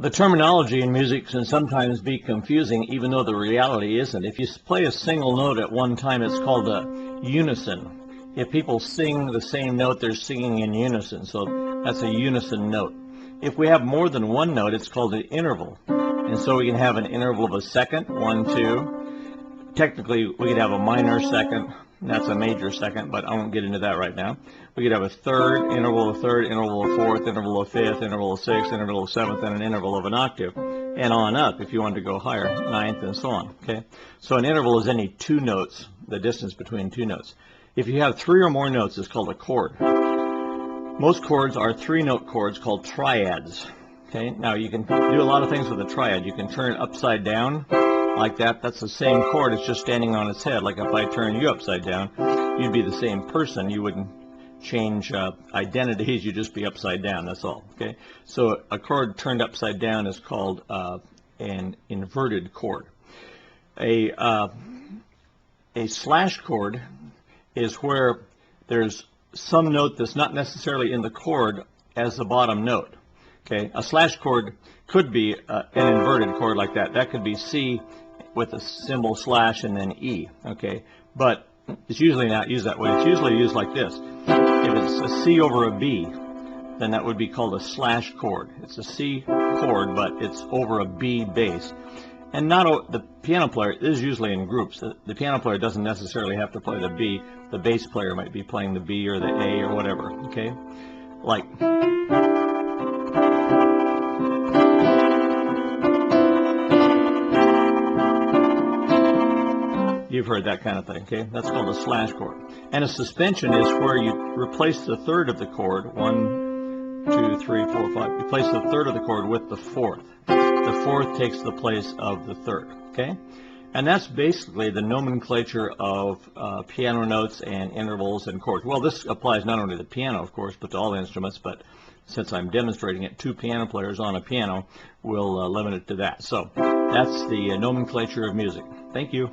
The terminology in music can sometimes be confusing, even though the reality isn't. If you play a single note at one time, it's called a unison. If people sing the same note, they're singing in unison, so that's a unison note. If we have more than one note, it's called an interval. And so we can have an interval of a second, 1, 2. Technically, we could have a minor second, and that's a major second, but I won't get into that right now. We could have a third, interval of third, interval of fourth, interval of fifth, interval of sixth, interval of seventh, and an interval of an octave, and on up if you wanted to go higher, ninth, and so on. Okay, so an interval is any two notes, the distance between two notes. If you have three or more notes, it's called a chord. Most chords are three-note chords called triads. Okay, now you can do a lot of things with a triad. You can turn it upside down like that. That's the same chord. It's just standing on its head. Like if I turn you upside down, you'd be the same person. You wouldn't change identities. You'd just be upside down. That's all. Okay, so a chord turned upside down is called an inverted chord. A slash chord is where there's some note that's not necessarily in the chord as the bottom note. Okay, a slash chord could be an inverted chord like that. That could be C with a symbol slash and then E. Okay, but it's usually not used that way. It's usually used like this. If it's a C over a B, then that would be called a slash chord. It's a C chord, but it's over a B bass. And not the piano player is usually in groups. The piano player doesn't necessarily have to play the B. The bass player might be playing the B or the A or whatever. Okay, like. You've heard that kind of thing, okay? That's called a slash chord. And a suspension is where you replace the third of the chord, 1, 2, 3, 4, 5. You place the third of the chord with the fourth. The fourth takes the place of the third, okay? And that's basically the nomenclature of piano notes and intervals and chords. Well, this applies not only to the piano, of course, but to all instruments, but since I'm demonstrating it, two piano players on a piano, we'll limit it to that. So that's the nomenclature of music. Thank you.